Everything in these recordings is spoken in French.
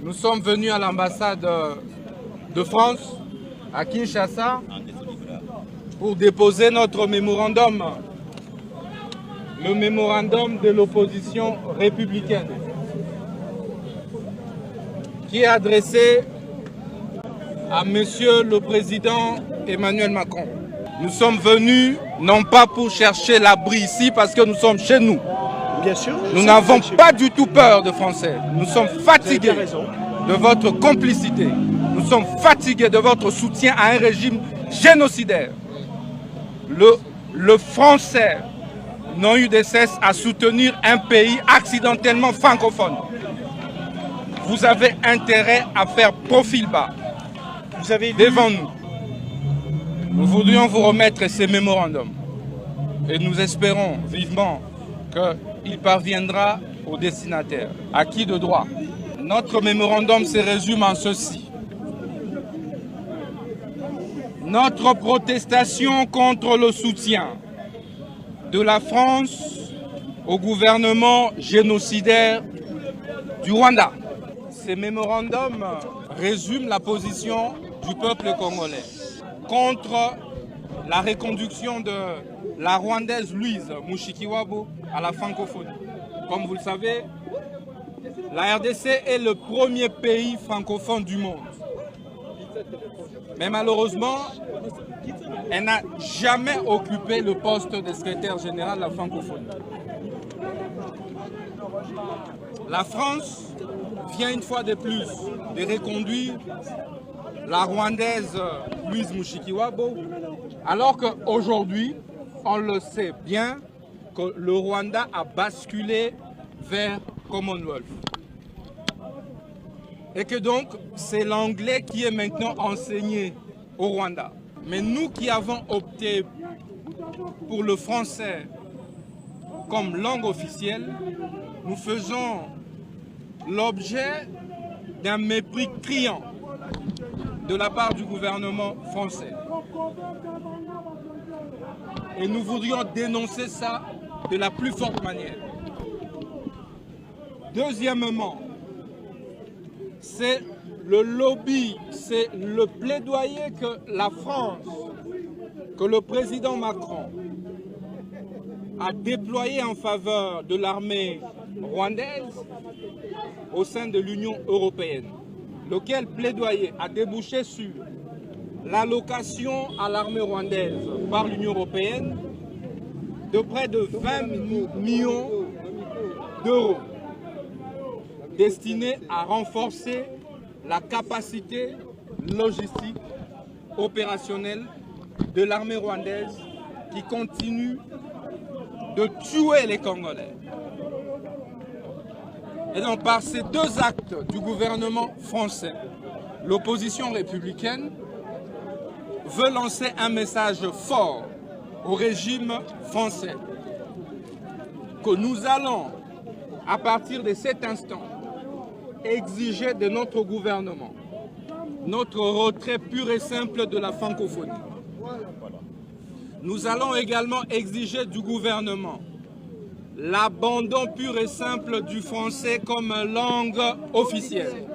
Nous sommes venus à l'ambassade de France, à Kinshasa, pour déposer notre mémorandum, le mémorandum de l'opposition républicaine, qui est adressé à Monsieur le Président Emmanuel Macron. Nous sommes venus non pas pour chercher l'abri ici, parce que nous sommes chez nous. Bien sûr. Nous n'avons pas du tout peur de Français. Nous sommes fatigués de votre complicité. Nous sommes fatigués de votre soutien à un régime génocidaire. Le Français n'a eu de cesse à soutenir un pays accidentellement francophone. Vous avez intérêt à faire profil bas devant nous. Nous voudrions vous remettre ces mémorandums et nous espérons vivement qu'il parviendra au destinataire. À qui de droit? Notre mémorandum se résume en ceci. Notre protestation contre le soutien de la France au gouvernement génocidaire du Rwanda. Ces mémorandums résument la position du peuple congolais contre la reconduction de la Rwandaise Louise Mushikiwabo à la francophonie. Comme vous le savez, la RDC est le premier pays francophone du monde. Mais malheureusement, elle n'a jamais occupé le poste de secrétaire général de la francophonie. La France vient une fois de plus de reconduire la Rwandaise Louise Mushikiwabo, alors qu'aujourd'hui, on le sait bien, que le Rwanda a basculé vers Commonwealth. Et que donc, c'est l'anglais qui est maintenant enseigné au Rwanda. Mais nous qui avons opté pour le français comme langue officielle, nous faisons l'objet d'un mépris criant de la part du gouvernement français. Et nous voudrions dénoncer ça de la plus forte manière. Deuxièmement, c'est le lobby, c'est le plaidoyer que la France, que le président Macron a déployé en faveur de l'armée rwandaise au sein de l'Union européenne, lequel plaidoyer a débouché sur l'allocation à l'armée rwandaise par l'Union européenne de près de 20 millions d'euros destinés à renforcer la capacité logistique opérationnelle de l'armée rwandaise qui continue de tuer les Congolais. Et donc par ces deux actes du gouvernement français, l'opposition républicaine veut lancer un message fort au régime français que nous allons, à partir de cet instant, exiger de notre gouvernement notre retrait pur et simple de la francophonie. Nous allons également exiger du gouvernement l'abandon pur et simple du français comme langue officielle.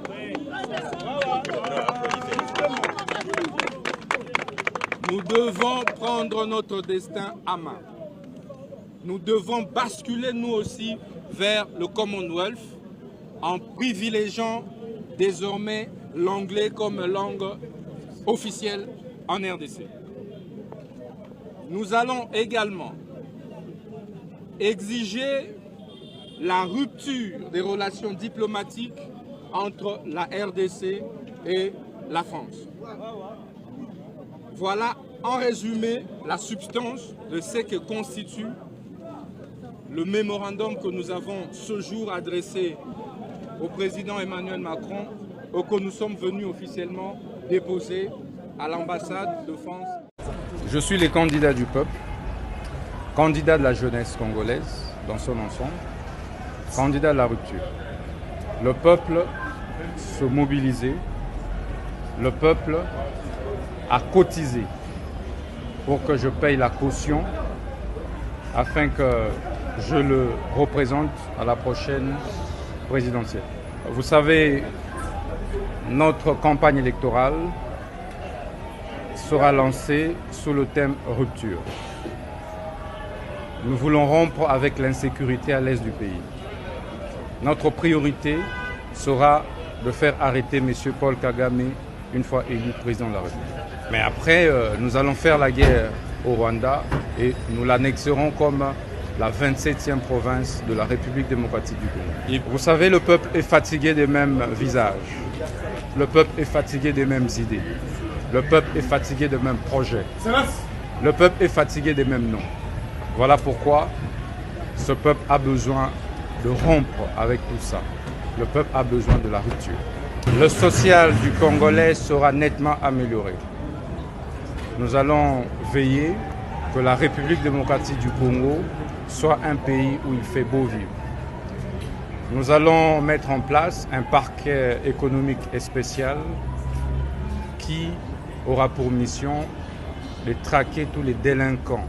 Nous devons prendre notre destin à main. Nous devons basculer nous aussi vers le Commonwealth en privilégiant désormais l'anglais comme langue officielle en RDC. Nous allons également exiger la rupture des relations diplomatiques entre la RDC et la France. Voilà en résumé la substance de ce que constitue le mémorandum que nous avons ce jour adressé au président Emmanuel Macron et que nous sommes venus officiellement déposer à l'ambassade de France. Je suis le candidat du peuple, candidat de la jeunesse congolaise dans son ensemble, candidat de la rupture. Le peuple se mobilisait, le peuple a cotisé pour que je paye la caution afin que je le représente à la prochaine présidentielle. Vous savez, notre campagne électorale sera lancée sous le thème rupture. Nous voulons rompre avec l'insécurité à l'est du pays. Notre priorité sera de faire arrêter M. Paul Kagame une fois élu président de la République. Mais après, nous allons faire la guerre au Rwanda et nous l'annexerons comme la 27e province de la République démocratique du Congo. Vous savez, le peuple est fatigué des mêmes visages. Le peuple est fatigué des mêmes idées. Le peuple est fatigué des mêmes projets. Le peuple est fatigué des mêmes noms. Voilà pourquoi ce peuple a besoin de rompre avec tout ça. Le peuple a besoin de la rupture. Le social du Congolais sera nettement amélioré. Nous allons veiller que la République démocratique du Congo soit un pays où il fait beau vivre. Nous allons mettre en place un parquet économique et spécial qui aura pour mission de traquer tous les délinquants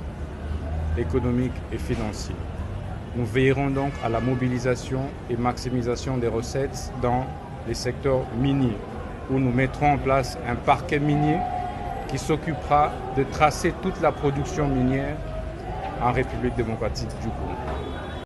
économiques et financiers. Nous veillerons donc à la mobilisation et maximisation des recettes dans les secteurs miniers, où nous mettrons en place un parquet minier qui s'occupera de tracer toute la production minière en République démocratique du Congo.